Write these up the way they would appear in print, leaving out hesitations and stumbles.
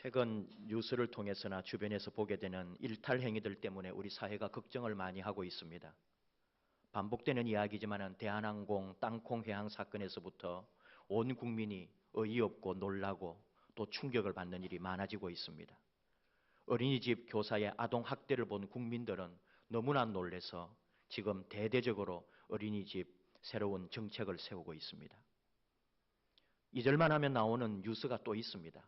최근 뉴스를 통해서나 주변에서 보게 되는 일탈 행위들 때문에 우리 사회가 걱정을 많이 하고 있습니다. 반복되는 이야기지만 대한항공 땅콩 회항 사건에서부터 온 국민이 어이없고 놀라고 또 충격을 받는 일이 많아지고 있습니다. 어린이집 교사의 아동학대를 본 국민들은 너무나 놀라서 지금 대대적으로 어린이집 새로운 정책을 세우고 있습니다. 잊을만 하면 나오는 뉴스가 또 있습니다.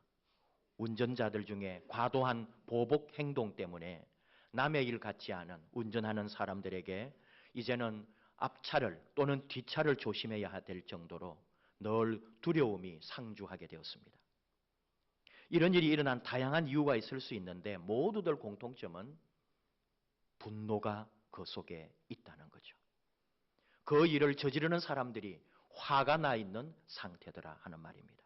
운전자들 중에 과도한 보복 행동 때문에 남의 일 같지 않은 운전하는 사람들에게 이제는 앞차를 또는 뒷차를 조심해야 될 정도로 늘 두려움이 상주하게 되었습니다. 이런 일이 일어난 다양한 이유가 있을 수 있는데 모두들 공통점은 분노가 그 속에 있다는 거죠. 그 일을 저지르는 사람들이 화가 나 있는 상태더라 하는 말입니다.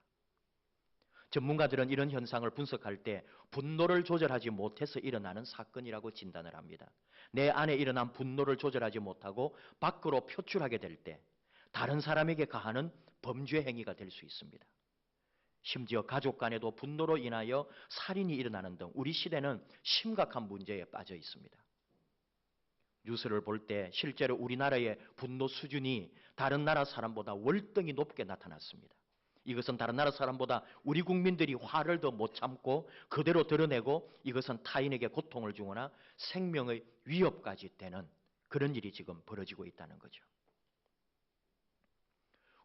전문가들은 이런 현상을 분석할 때 분노를 조절하지 못해서 일어나는 사건이라고 진단을 합니다. 내 안에 일어난 분노를 조절하지 못하고 밖으로 표출하게 될 때 다른 사람에게 가하는 범죄 행위가 될 수 있습니다. 심지어 가족 간에도 분노로 인하여 살인이 일어나는 등 우리 시대는 심각한 문제에 빠져 있습니다. 뉴스를 볼 때 실제로 우리나라의 분노 수준이 다른 나라 사람보다 월등히 높게 나타났습니다. 이것은 다른 나라 사람보다 우리 국민들이 화를 더 못 참고 그대로 드러내고 이것은 타인에게 고통을 주거나 생명의 위협까지 되는 그런 일이 지금 벌어지고 있다는 거죠.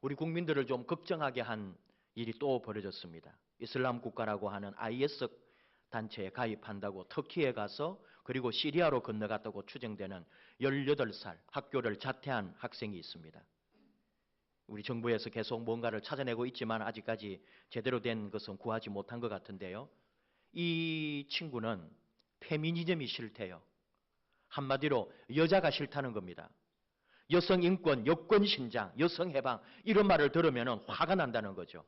우리 국민들을 좀 걱정하게 한 일이 또 벌어졌습니다. 이슬람 국가라고 하는 IS 단체에 가입한다고 터키에 가서 그리고 시리아로 건너갔다고 추정되는 18살 학교를 자퇴한 학생이 있습니다. 우리 정부에서 계속 뭔가를 찾아내고 있지만 아직까지 제대로 된 것은 구하지 못한 것 같은데요. 이 친구는 페미니즘이 싫대요. 한마디로 여자가 싫다는 겁니다. 여성 인권, 여권 신장, 여성 해방 이런 말을 들으면 화가 난다는 거죠.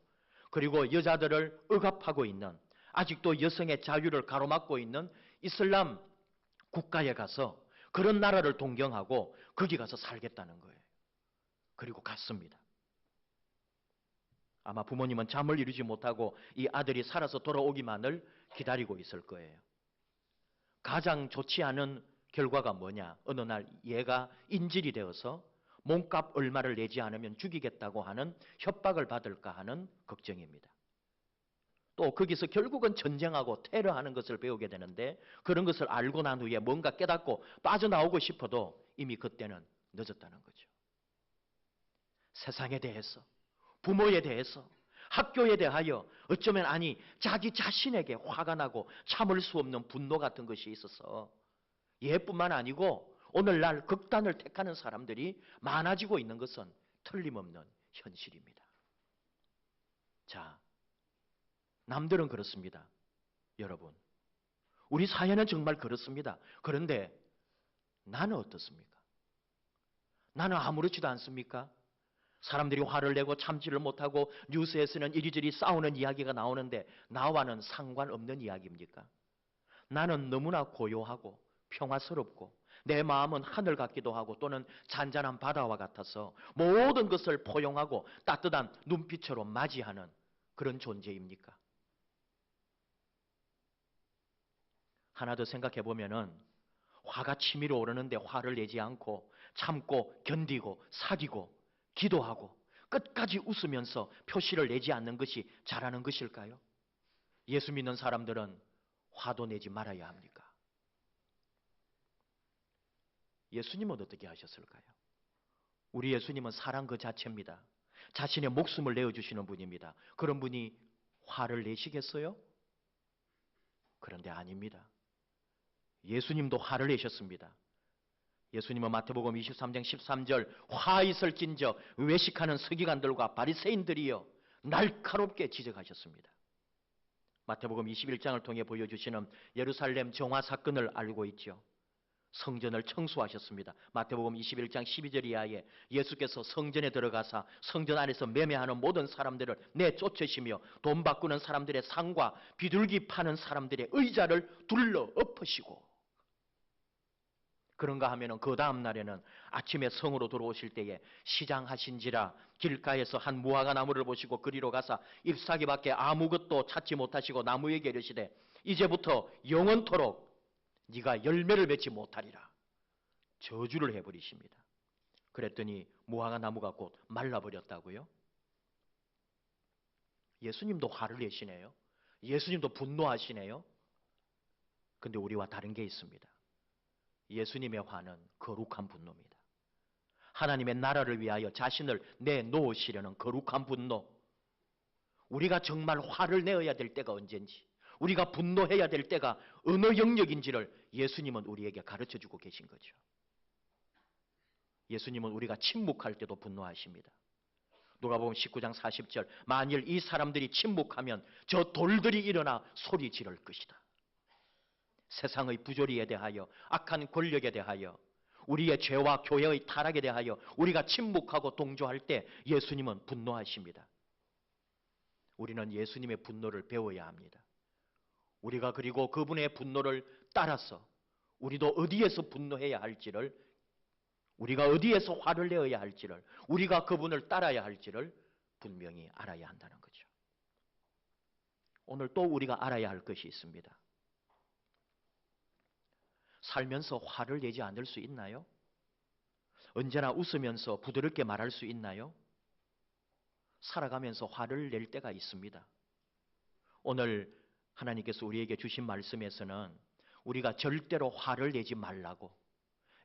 그리고 여자들을 억압하고 있는 아직도 여성의 자유를 가로막고 있는 이슬람 국가에 가서 그런 나라를 동경하고 거기 가서 살겠다는 거예요. 그리고 갔습니다. 아마 부모님은 잠을 이루지 못하고 이 아들이 살아서 돌아오기만을 기다리고 있을 거예요. 가장 좋지 않은 결과가 뭐냐? 어느 날 얘가 인질이 되어서 몸값 얼마를 내지 않으면 죽이겠다고 하는 협박을 받을까 하는 걱정입니다. 또 거기서 결국은 전쟁하고 테러하는 것을 배우게 되는데 그런 것을 알고 난 후에 뭔가 깨닫고 빠져나오고 싶어도 이미 그때는 늦었다는 거죠. 세상에 대해서, 부모에 대해서, 학교에 대하여 어쩌면 아니 자기 자신에게 화가 나고 참을 수 없는 분노 같은 것이 있어서 얘뿐만 아니고 오늘날 극단을 택하는 사람들이 많아지고 있는 것은 틀림없는 현실입니다. 자, 남들은 그렇습니다. 여러분, 우리 사회는 정말 그렇습니다. 그런데 나는 어떻습니까? 나는 아무렇지도 않습니까? 사람들이 화를 내고 참지를 못하고 뉴스에서는 이리저리 싸우는 이야기가 나오는데 나와는 상관없는 이야기입니까? 나는 너무나 고요하고 평화스럽고 내 마음은 하늘 같기도 하고 또는 잔잔한 바다와 같아서 모든 것을 포용하고 따뜻한 눈빛으로 맞이하는 그런 존재입니까? 하나 더 생각해 보면은 화가 치밀어 오르는데 화를 내지 않고 참고 견디고 사귀고 기도하고 끝까지 웃으면서 표시를 내지 않는 것이 잘하는 것일까요? 예수 믿는 사람들은 화도 내지 말아야 합니까? 예수님은 어떻게 하셨을까요? 우리 예수님은 사랑 그 자체입니다. 자신의 목숨을 내어주시는 분입니다. 그런 분이 화를 내시겠어요? 그런데 아닙니다. 예수님도 화를 내셨습니다. 예수님은 마태복음 23장 13절 화 있을진저 외식하는 서기관들과 바리새인들이여 날카롭게 지적하셨습니다. 마태복음 21장을 통해 보여주시는 예루살렘 정화 사건을 알고 있죠. 성전을 청소하셨습니다. 마태복음 21장 12절 이하에 예수께서 성전에 들어가사 성전 안에서 매매하는 모든 사람들을 내쫓으시며 돈 바꾸는 사람들의 상과 비둘기 파는 사람들의 의자를 둘러 엎으시고 그런가 하면은 그 다음 날에는 아침에 성으로 들어오실 때에 시장하신지라 길가에서 한 무화과 나무를 보시고 그리로 가서 잎사귀밖에 아무것도 찾지 못하시고 나무에게 이르시되 이제부터 영원토록 네가 열매를 맺지 못하리라. 저주를 해버리십니다. 그랬더니 무화과 나무가 곧 말라버렸다고요? 예수님도 화를 내시네요. 예수님도 분노하시네요. 근데 우리와 다른 게 있습니다. 예수님의 화는 거룩한 분노입니다. 하나님의 나라를 위하여 자신을 내놓으시려는 거룩한 분노. 우리가 정말 화를 내어야 될 때가 언젠지, 우리가 분노해야 될 때가 어느 영역인지를 예수님은 우리에게 가르쳐주고 계신 거죠. 예수님은 우리가 침묵할 때도 분노하십니다. 누가복음 19장 40절, 만일 이 사람들이 침묵하면 저 돌들이 일어나 소리 지를 것이다. 세상의 부조리에 대하여, 악한 권력에 대하여, 우리의 죄와 교회의 타락에 대하여 우리가 침묵하고 동조할 때 예수님은 분노하십니다. 우리는 예수님의 분노를 배워야 합니다. 우리가 그리고 그분의 분노를 따라서 우리도 어디에서 분노해야 할지를, 우리가 어디에서 화를 내어야 할지를, 우리가 그분을 따라야 할지를 분명히 알아야 한다는 거죠. 오늘 또 우리가 알아야 할 것이 있습니다. 살면서 화를 내지 않을 수 있나요? 언제나 웃으면서 부드럽게 말할 수 있나요? 살아가면서 화를 낼 때가 있습니다. 오늘 하나님께서 우리에게 주신 말씀에서는 우리가 절대로 화를 내지 말라고,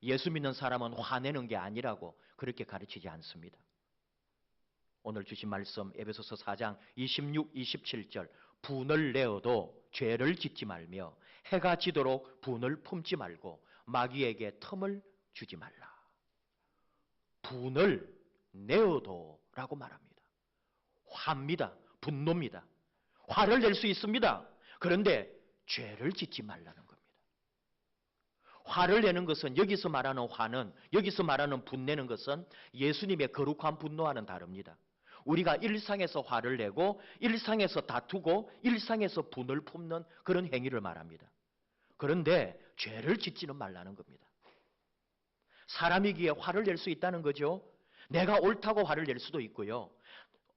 예수 믿는 사람은 화내는 게 아니라고 그렇게 가르치지 않습니다. 오늘 주신 말씀 에베소서 4장 26, 27절, 분을 내어도 죄를 짓지 말며 해가 지도록 분을 품지 말고 마귀에게 틈을 주지 말라. 분을 내어도 라고 말합니다. 화입니다. 분노입니다. 화를 낼 수 있습니다. 그런데 죄를 짓지 말라는 겁니다. 화를 내는 것은, 여기서 말하는 화는, 여기서 말하는 분내는 것은 예수님의 거룩한 분노와는 다릅니다. 우리가 일상에서 화를 내고 일상에서 다투고 일상에서 분을 품는 그런 행위를 말합니다. 그런데 죄를 짓지는 말라는 겁니다. 사람이기에 화를 낼 수 있다는 거죠. 내가 옳다고 화를 낼 수도 있고요.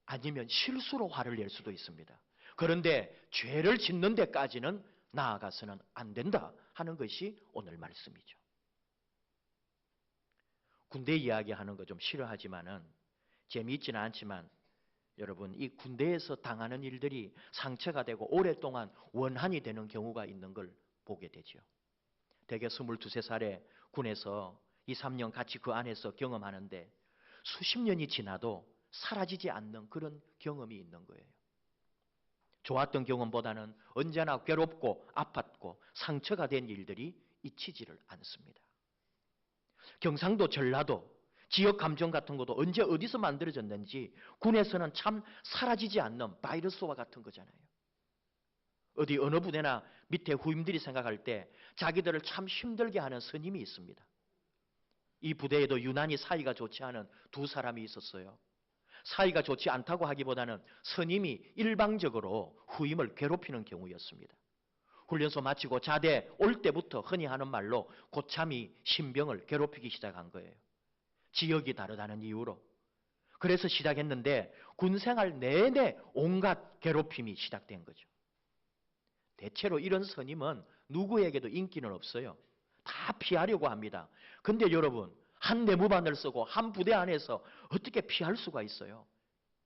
아니면 실수로 화를 낼 수도 있습니다. 그런데 죄를 짓는 데까지는 나아가서는 안 된다 하는 것이 오늘 말씀이죠. 군대 이야기하는 거 좀 싫어하지만은, 재미있지는 않지만 여러분, 이 군대에서 당하는 일들이 상처가 되고 오랫동안 원한이 되는 경우가 있는 걸 보게 되죠. 대개 22, 23살에 군에서 2, 3년 같이 그 안에서 경험하는데 수십 년이 지나도 사라지지 않는 그런 경험이 있는 거예요. 좋았던 경험보다는 언제나 괴롭고 아팠고 상처가 된 일들이 잊히지를 않습니다. 경상도, 전라도, 지역 감정 같은 것도 언제 어디서 만들어졌는지 군에서는 참 사라지지 않는 바이러스와 같은 거잖아요. 어디 어느 부대나 밑에 후임들이 생각할 때 자기들을 참 힘들게 하는 선임이 있습니다. 이 부대에도 유난히 사이가 좋지 않은 두 사람이 있었어요. 사이가 좋지 않다고 하기보다는 선임이 일방적으로 후임을 괴롭히는 경우였습니다. 훈련소 마치고 자대 올 때부터 흔히 하는 말로 고참이 신병을 괴롭히기 시작한 거예요. 지역이 다르다는 이유로. 그래서 시작했는데 군생활 내내 온갖 괴롭힘이 시작된 거죠. 대체로 이런 선임은 누구에게도 인기는 없어요. 다 피하려고 합니다. 근데 여러분, 한 내무반을 쓰고 한 부대 안에서 어떻게 피할 수가 있어요?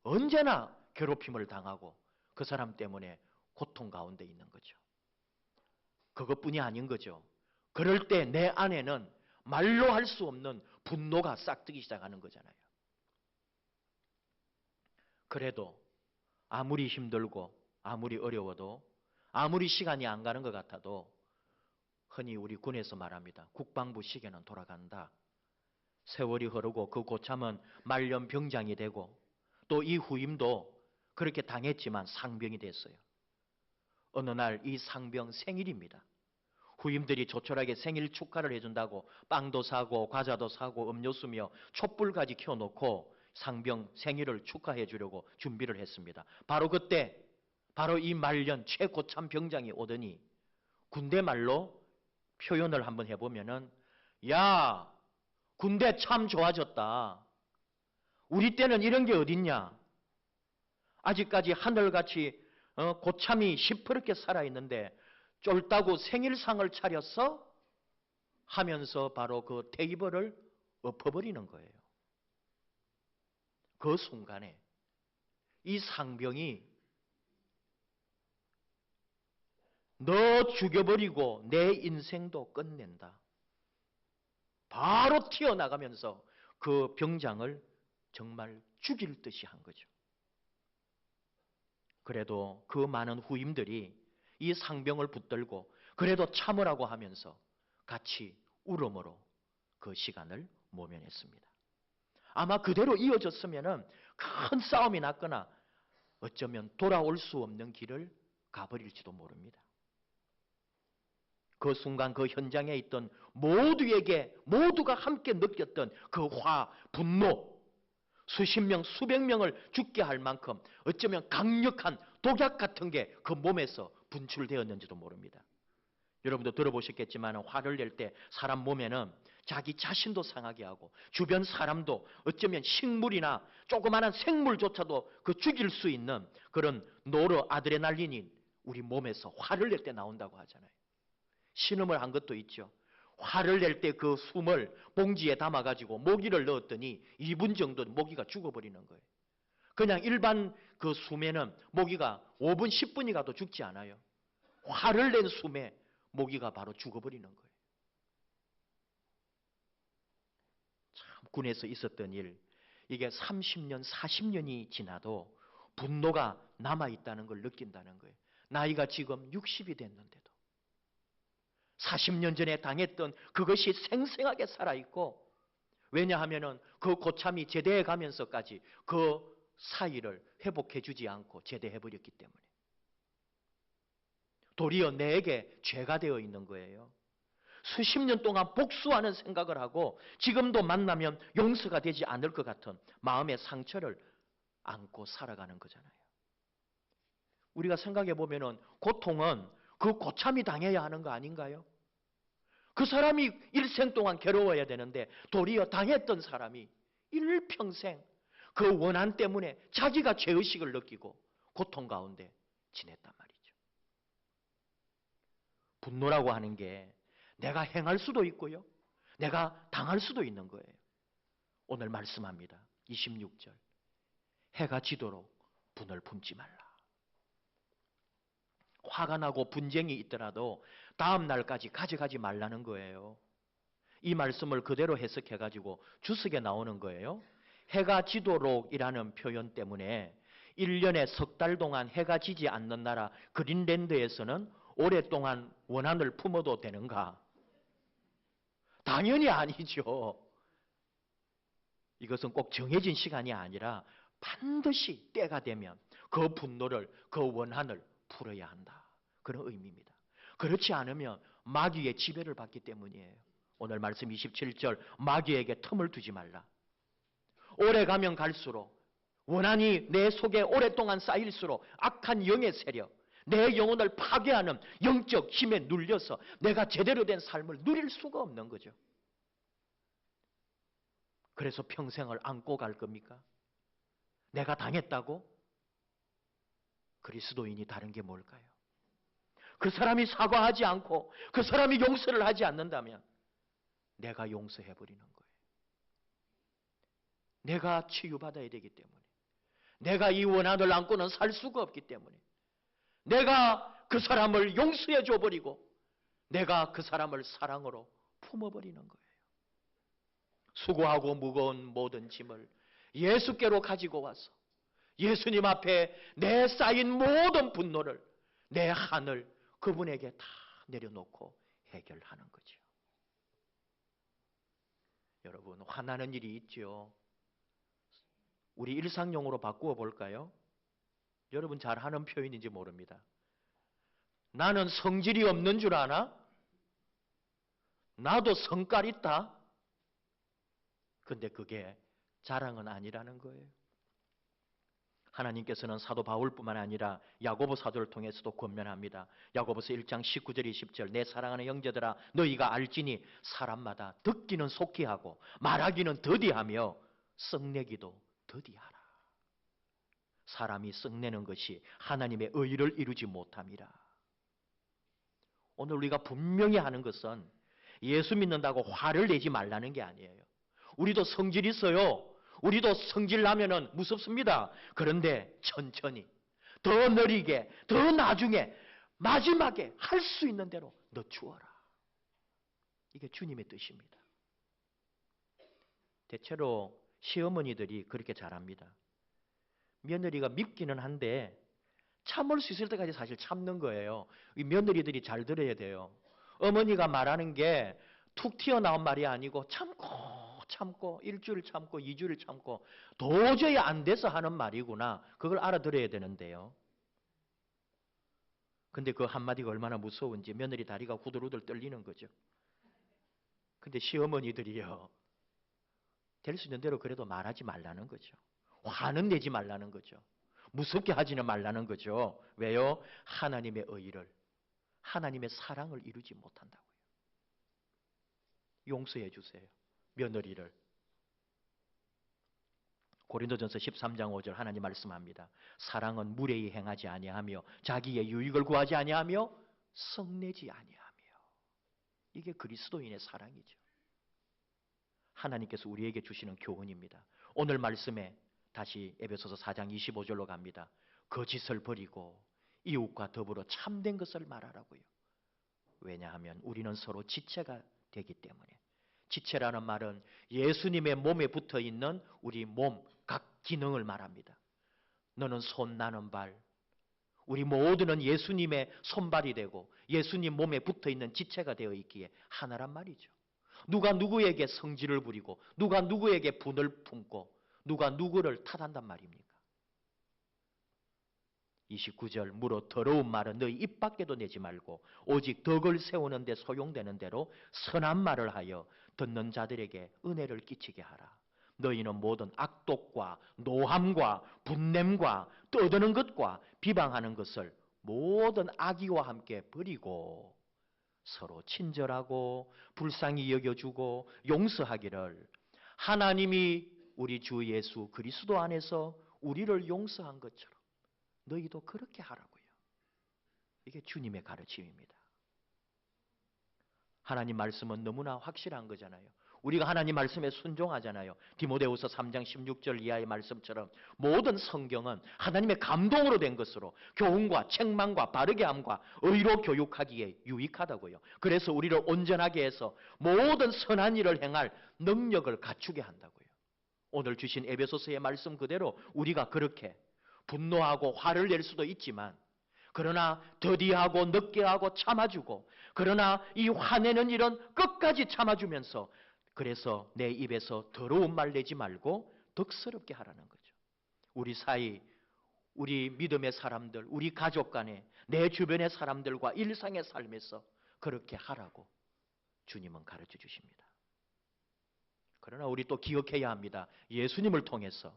언제나 괴롭힘을 당하고 그 사람 때문에 고통 가운데 있는 거죠. 그것뿐이 아닌 거죠. 그럴 때 내 안에는 말로 할 수 없는 분노가 싹트기 시작하는 거잖아요. 그래도 아무리 힘들고 아무리 어려워도 아무리 시간이 안 가는 것 같아도 흔히 우리 군에서 말합니다. 국방부 시계는 돌아간다. 세월이 흐르고 그 고참은 말년 병장이 되고 또 이 후임도 그렇게 당했지만 상병이 됐어요. 어느 날 이 상병 생일입니다. 후임들이 조촐하게 생일 축하를 해준다고 빵도 사고 과자도 사고 음료수며 촛불까지 켜놓고 상병 생일을 축하해 주려고 준비를 했습니다. 바로 그때 바로 이 말년 최고참 병장이 오더니 군대 말로 표현을 한번 해보면은 야, 군대 참 좋아졌다. 우리 때는 이런 게 어딨냐? 아직까지 하늘같이 고참이 시퍼렇게 살아있는데 쫄다고 생일상을 차렸어? 하면서 바로 그 테이블을 엎어버리는 거예요. 그 순간에 이 상병이 너 죽여버리고 내 인생도 끝낸다. 바로 튀어나가면서 그 병장을 정말 죽일 듯이 한 거죠. 그래도 그 많은 후임들이 이 상병을 붙들고 그래도 참으라고 하면서 같이 울음으로 그 시간을 모면했습니다. 아마 그대로 이어졌으면 큰 싸움이 났거나 어쩌면 돌아올 수 없는 길을 가버릴지도 모릅니다. 그 순간 그 현장에 있던 모두가 함께 느꼈던 그 분노, 수십 명, 수백 명을 죽게 할 만큼 어쩌면 강력한 독약 같은 게 그 몸에서 분출되었는지도 모릅니다. 여러분도 들어보셨겠지만 화를 낼 때 사람 몸에는 자기 자신도 상하게 하고 주변 사람도 어쩌면 식물이나 조그마한 생물조차도 그 죽일 수 있는 그런 노르 아드레날린이 우리 몸에서 화를 낼 때 나온다고 하잖아요. 신음을 한 것도 있죠. 화를 낼 때 그 숨을 봉지에 담아가지고 모기를 넣었더니 2분 정도 모기가 죽어버리는 거예요. 그냥 일반 그 숨에는 모기가 5분, 10분이 가도 죽지 않아요. 화를 낸 숨에 모기가 바로 죽어버리는 거예요. 참 군에서 있었던 일, 이게 30년, 40년이 지나도 분노가 남아있다는 걸 느낀다는 거예요. 나이가 지금 60이 됐는데도 40년 전에 당했던 그것이 생생하게 살아있고, 왜냐하면 그 고참이 제대해 가면서까지 그 사이를 회복해 주지 않고 제대해 버렸기 때문에 도리어 내게 죄가 되어 있는 거예요. 수십 년 동안 복수하는 생각을 하고 지금도 만나면 용서가 되지 않을 것 같은 마음의 상처를 안고 살아가는 거잖아요. 우리가 생각해 보면은 고통은 그 고참이 당해야 하는 거 아닌가요? 그 사람이 일생 동안 괴로워야 되는데 도리어 당했던 사람이 일평생 그 원한 때문에 자기가 죄의식을 느끼고 고통 가운데 지냈단 말이죠. 분노라고 하는 게 내가 행할 수도 있고요. 내가 당할 수도 있는 거예요. 오늘 말씀합니다. 26절. 해가 지도록 분을 품지 말라. 화가 나고 분쟁이 있더라도 다음 날까지 가져가지 말라는 거예요. 이 말씀을 그대로 해석해가지고 주석에 나오는 거예요. 해가 지도록이라는 표현 때문에 1년에 석 달 동안 해가 지지 않는 나라 그린랜드에서는 오랫동안 원한을 품어도 되는가? 당연히 아니죠. 이것은 꼭 정해진 시간이 아니라 반드시 때가 되면 그 분노를, 그 원한을 풀어야 한다. 그런 의미입니다. 그렇지 않으면 마귀의 지배를 받기 때문이에요. 오늘 말씀 27절, 마귀에게 틈을 두지 말라. 오래 가면 갈수록 원한이 내 속에 오랫동안 쌓일수록 악한 영의 세력, 내 영혼을 파괴하는 영적 힘에 눌려서 내가 제대로 된 삶을 누릴 수가 없는 거죠. 그래서 평생을 안고 갈 겁니까? 내가 당했다고? 그리스도인이 다른 게 뭘까요? 그 사람이 사과하지 않고 그 사람이 용서를 하지 않는다면 내가 용서해버리는 거예요. 내가 치유받아야 되기 때문에, 내가 이 원한을 안고는 살 수가 없기 때문에 내가 그 사람을 용서해 줘버리고 내가 그 사람을 사랑으로 품어버리는 거예요. 수고하고 무거운 모든 짐을 예수께로 가지고 와서 예수님 앞에 내 쌓인 모든 분노를, 내 한을 그분에게 다 내려놓고 해결하는 거죠. 여러분, 화나는 일이 있죠. 우리 일상용어로 바꾸어 볼까요? 여러분 잘 하는 표현인지 모릅니다. 나는 성질이 없는 줄 아나? 나도 성깔 있다? 근데 그게 자랑은 아니라는 거예요. 하나님께서는 사도 바울뿐만 아니라 야고보 사도를 통해서도 권면합니다. 야고보서 1장 19절 20절 내 사랑하는 형제들아 너희가 알지니 사람마다 듣기는 속히 하고 말하기는 더디하며 썩내기도 더디하라. 사람이 썩내는 것이 하나님의 의를 이루지 못함이라. 오늘 우리가 분명히 하는 것은 예수 믿는다고 화를 내지 말라는 게 아니에요. 우리도 성질 있어요. 우리도 성질 나면은 무섭습니다. 그런데 천천히, 더 느리게, 더 나중에, 마지막에 할 수 있는 대로 늦추어라. 이게 주님의 뜻입니다. 대체로 시어머니들이 그렇게 잘합니다. 며느리가 밉기는 한데 참을 수 있을 때까지 사실 참는 거예요. 이 며느리들이 잘 들어야 돼요. 어머니가 말하는 게 툭 튀어나온 말이 아니고 참고 일주일 참고 2주일 참고 도저히 안 돼서 하는 말이구나. 그걸 알아들어야 되는데요. 근데 그 한마디가 얼마나 무서운지 며느리 다리가 후들후들 떨리는 거죠. 근데 시어머니들이요. 될 수 있는 대로 그래도 말하지 말라는 거죠. 화는 내지 말라는 거죠. 무섭게 하지는 말라는 거죠. 왜요? 하나님의 의를, 하나님의 사랑을 이루지 못한다고요. 용서해 주세요. 며느리를. 고린도전서 13장 5절 하나님 말씀합니다. 사랑은 무례히 행하지 아니하며 자기의 유익을 구하지 아니하며 성내지 아니하며. 이게 그리스도인의 사랑이죠. 하나님께서 우리에게 주시는 교훈입니다. 오늘 말씀에 다시 에베소서 4장 25절로 갑니다. 거짓을 버리고 이웃과 더불어 참된 것을 말하라고요. 왜냐하면 우리는 서로 지체가 되기 때문에. 지체라는 말은 예수님의 몸에 붙어있는 우리 몸 각 기능을 말합니다. 너는 손, 나는 발. 우리 모두는 예수님의 손발이 되고 예수님 몸에 붙어있는 지체가 되어 있기에 하나란 말이죠. 누가 누구에게 성질을 부리고 누가 누구에게 분을 품고 누가 누구를 탓한단 말입니까? 29절 무릇 더러운 말은 너희 입 밖에도 내지 말고 오직 덕을 세우는 데 소용되는 대로 선한 말을 하여 듣는 자들에게 은혜를 끼치게 하라. 너희는 모든 악독과 노함과 분냄과 떠드는 것과 비방하는 것을 모든 악의와 함께 버리고 서로 친절하고 불쌍히 여겨주고 용서하기를 하나님이 우리 주 예수 그리스도 안에서 우리를 용서한 것처럼 너희도 그렇게 하라고요. 이게 주님의 가르침입니다. 하나님 말씀은 너무나 확실한 거잖아요. 우리가 하나님 말씀에 순종하잖아요. 디모데후서 3장 16절 이하의 말씀처럼 모든 성경은 하나님의 감동으로 된 것으로 교훈과 책망과 바르게 함과 의로 교육하기에 유익하다고요. 그래서 우리를 온전하게 해서 모든 선한 일을 행할 능력을 갖추게 한다고요. 오늘 주신 에베소서의 말씀 그대로 우리가 그렇게 분노하고 화를 낼 수도 있지만 그러나 더디하고 늦게 하고 참아주고 그러나 이 화내는 일은 끝까지 참아주면서 그래서 내 입에서 더러운 말 내지 말고 덕스럽게 하라는 거죠. 우리 사이, 우리 믿음의 사람들, 우리 가족 간에 내 주변의 사람들과 일상의 삶에서 그렇게 하라고 주님은 가르쳐 주십니다. 그러나 우리 또 기억해야 합니다. 예수님을 통해서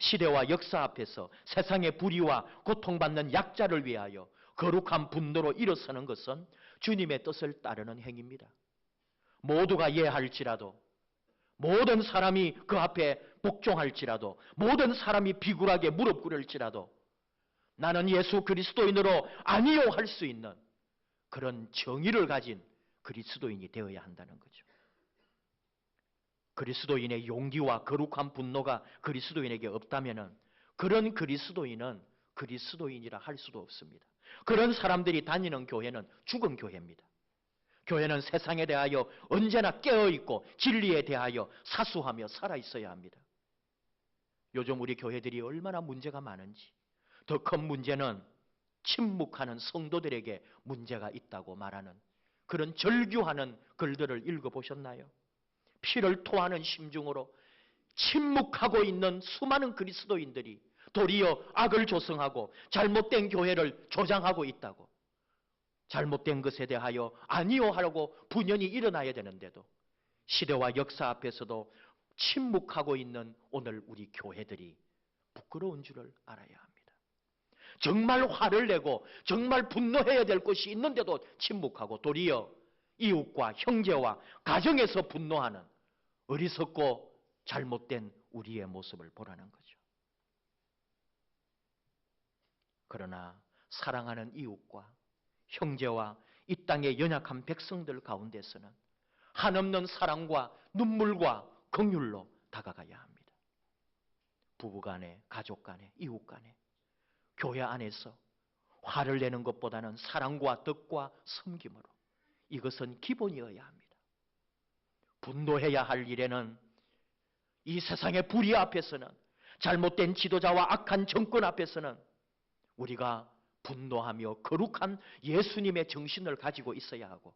시대와 역사 앞에서 세상의 불의와 고통받는 약자를 위하여 거룩한 분노로 일어서는 것은 주님의 뜻을 따르는 행위입니다. 모두가 이해할지라도 모든 사람이 그 앞에 복종할지라도 모든 사람이 비굴하게 무릎 꿇을지라도 나는 예수 그리스도인으로 아니요 할 수 있는 그런 정의를 가진 그리스도인이 되어야 한다는 거죠. 그리스도인의 용기와 거룩한 분노가 그리스도인에게 없다면 그런 그리스도인은 그리스도인이라 할 수도 없습니다. 그런 사람들이 다니는 교회는 죽은 교회입니다. 교회는 세상에 대하여 언제나 깨어있고 진리에 대하여 사수하며 살아있어야 합니다. 요즘 우리 교회들이 얼마나 문제가 많은지 더 큰 문제는 침묵하는 성도들에게 문제가 있다고 말하는 그런 절규하는 글들을 읽어보셨나요? 피를 토하는 심중으로 침묵하고 있는 수많은 그리스도인들이 도리어 악을 조성하고 잘못된 교회를 조장하고 있다고 잘못된 것에 대하여 아니요 하라고 분연히 일어나야 되는데도 시대와 역사 앞에서도 침묵하고 있는 오늘 우리 교회들이 부끄러운 줄을 알아야 합니다. 정말 화를 내고 정말 분노해야 될 것이 있는데도 침묵하고 도리어 이웃과 형제와 가정에서 분노하는 어리석고 잘못된 우리의 모습을 보라는 거죠. 그러나 사랑하는 이웃과 형제와 이 땅의 연약한 백성들 가운데서는 한없는 사랑과 눈물과 긍휼로 다가가야 합니다. 부부간에, 가족간에, 이웃간에, 교회 안에서 화를 내는 것보다는 사랑과 덕과 섬김으로 이것은 기본이어야 합니다. 분노해야 할 일에는 이 세상의 불의 앞에서는 잘못된 지도자와 악한 정권 앞에서는 우리가 분노하며 거룩한 예수님의 정신을 가지고 있어야 하고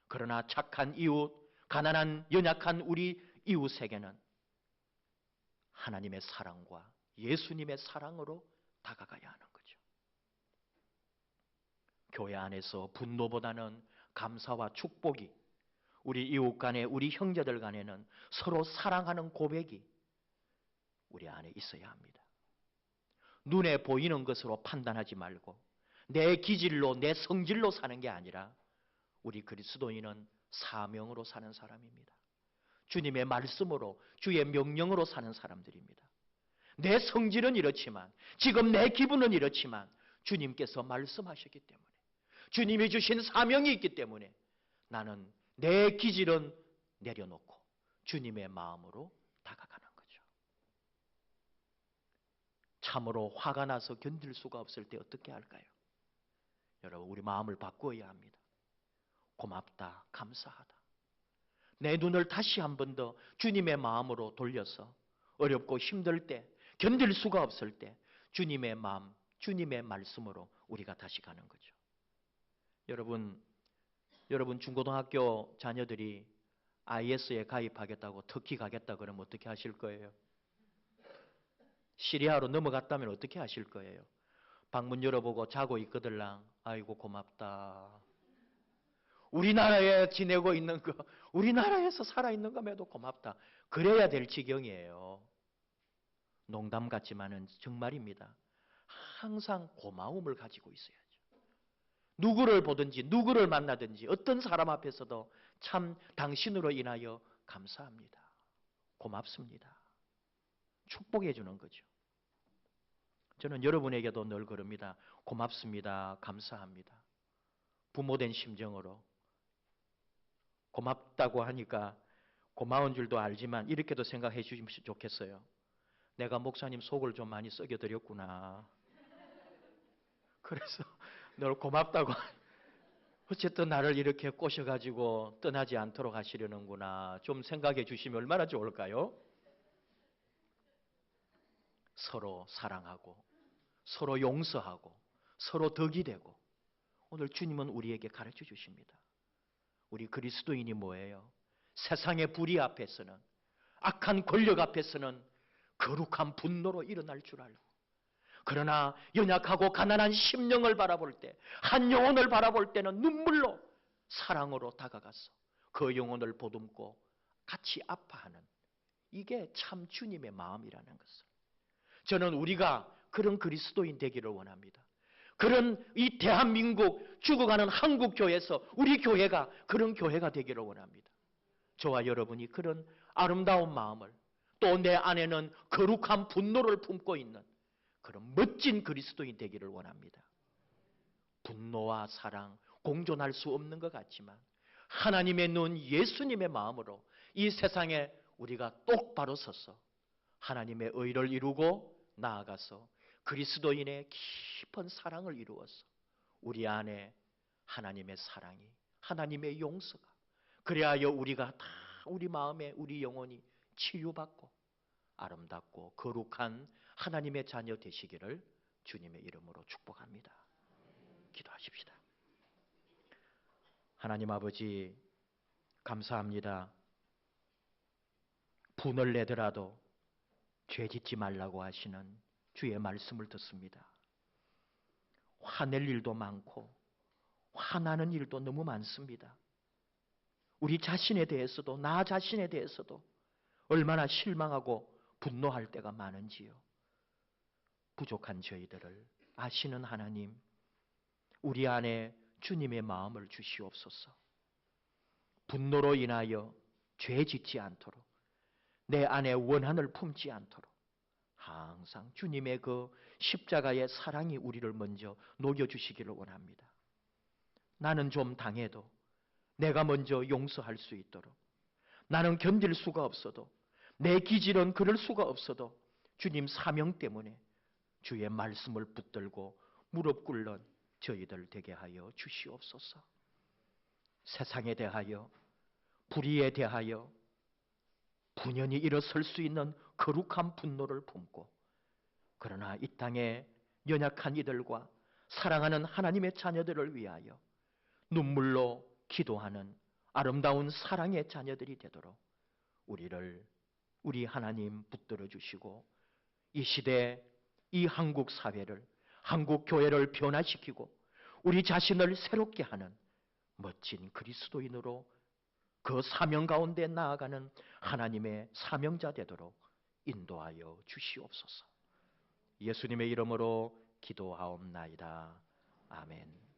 그러나 착한 이웃, 가난한 연약한 우리 이웃에게는 하나님의 사랑과 예수님의 사랑으로 다가가야 하는 거죠. 교회 안에서 분노보다는 감사와 축복이 우리 이웃 간에 우리 형제들 간에는 서로 사랑하는 고백이 우리 안에 있어야 합니다. 눈에 보이는 것으로 판단하지 말고 내 기질로 내 성질로 사는 게 아니라 우리 그리스도인은 사명으로 사는 사람입니다. 주님의 말씀으로 주의 명령으로 사는 사람들입니다. 내 성질은 이렇지만 지금 내 기분은 이렇지만 주님께서 말씀하셨기 때문에 주님이 주신 사명이 있기 때문에 나는 내 기질은 내려놓고 주님의 마음으로 다가가는 거죠. 참으로 화가 나서 견딜 수가 없을 때 어떻게 할까요? 여러분 우리 마음을 바꾸어야 합니다. 고맙다, 감사하다. 내 눈을 다시 한 번 더 주님의 마음으로 돌려서 어렵고 힘들 때, 견딜 수가 없을 때 주님의 마음, 주님의 말씀으로 우리가 다시 가는 거죠. 여러분 중고등학교 자녀들이 IS에 가입하겠다고 터키 가겠다 그러면 어떻게 하실 거예요? 시리아로 넘어갔다면 어떻게 하실 거예요? 방문 열어보고 자고 있거들랑 아이고 고맙다. 우리나라에 지내고 있는 거, 우리나라에서 살아있는 것에도 고맙다. 그래야 될 지경이에요. 농담 같지만은 정말입니다. 항상 고마움을 가지고 있어야죠. 누구를 보든지 누구를 만나든지 어떤 사람 앞에서도 참 당신으로 인하여 감사합니다. 고맙습니다. 축복해 주는 거죠. 저는 여러분에게도 늘 그럽니다. 고맙습니다. 감사합니다. 부모된 심정으로 고맙다고 하니까 고마운 줄도 알지만 이렇게도 생각해 주시면 좋겠어요. 내가 목사님 속을 좀 많이 썩여드렸구나. 그래서 늘 고맙다고 어쨌든 나를 이렇게 꼬셔가지고 떠나지 않도록 하시려는구나. 좀 생각해 주시면 얼마나 좋을까요? 서로 사랑하고 서로 용서하고 서로 덕이 되고 오늘 주님은 우리에게 가르쳐 주십니다. 우리 그리스도인이 뭐예요? 세상의 불의 앞에서는 악한 권력 앞에서는 거룩한 분노로 일어날 줄 알고 그러나 연약하고 가난한 심령을 바라볼 때 한 영혼을 바라볼 때는 눈물로 사랑으로 다가가서 그 영혼을 보듬고 같이 아파하는 이게 참 주님의 마음이라는 것을 저는 우리가 그런 그리스도인 되기를 원합니다. 그런 이 대한민국 죽어가는 한국교회에서 우리 교회가 그런 교회가 되기를 원합니다. 저와 여러분이 그런 아름다운 마음을 또 내 안에는 거룩한 분노를 품고 있는 그런 멋진 그리스도인 되기를 원합니다. 분노와 사랑 공존할 수 없는 것 같지만 하나님의 눈 예수님의 마음으로 이 세상에 우리가 똑바로 서서 하나님의 의를 이루고 나아가서 그리스도인의 깊은 사랑을 이루어서 우리 안에 하나님의 사랑이 하나님의 용서가 그래야 우리가 다 우리 마음에 우리 영혼이 치유받고 아름답고 거룩한 하나님의 자녀 되시기를 주님의 이름으로 축복합니다. 기도하십시다. 하나님 아버지 감사합니다. 분을 내더라도 죄 짓지 말라고 하시는 주의 말씀을 듣습니다. 화낼 일도 많고 화나는 일도 너무 많습니다. 우리 자신에 대해서도 나 자신에 대해서도 얼마나 실망하고 분노할 때가 많은지요. 부족한 저희들을 아시는 하나님, 우리 안에 주님의 마음을 주시옵소서. 분노로 인하여 죄 짓지 않도록, 내 안에 원한을 품지 않도록 항상 주님의 그 십자가의 사랑이 우리를 먼저 녹여주시기를 원합니다. 나는 좀 당해도 내가 먼저 용서할 수 있도록, 나는 견딜 수가 없어도, 내 기질은 그럴 수가 없어도 주님 사명 때문에 주의 말씀을 붙들고 무릎 꿇는 저희들 되게 하여 주시옵소서. 세상에 대하여, 불의에 대하여 분연히 일어설 수 있는 거룩한 분노를 품고, 그러나 이 땅에 연약한 이들과 사랑하는 하나님의 자녀들을 위하여 눈물로 기도하는 아름다운 사랑의 자녀들이 되도록 우리 하나님 붙들어 주시고, 이 시대, 이 한국 사회를, 한국 교회를 변화시키고 우리 자신을 새롭게 하는 멋진 그리스도인으로 그 사명 가운데 나아가는 하나님의 사명자 되도록 인도하여 주시옵소서. 예수님의 이름으로 기도하옵나이다. 아멘.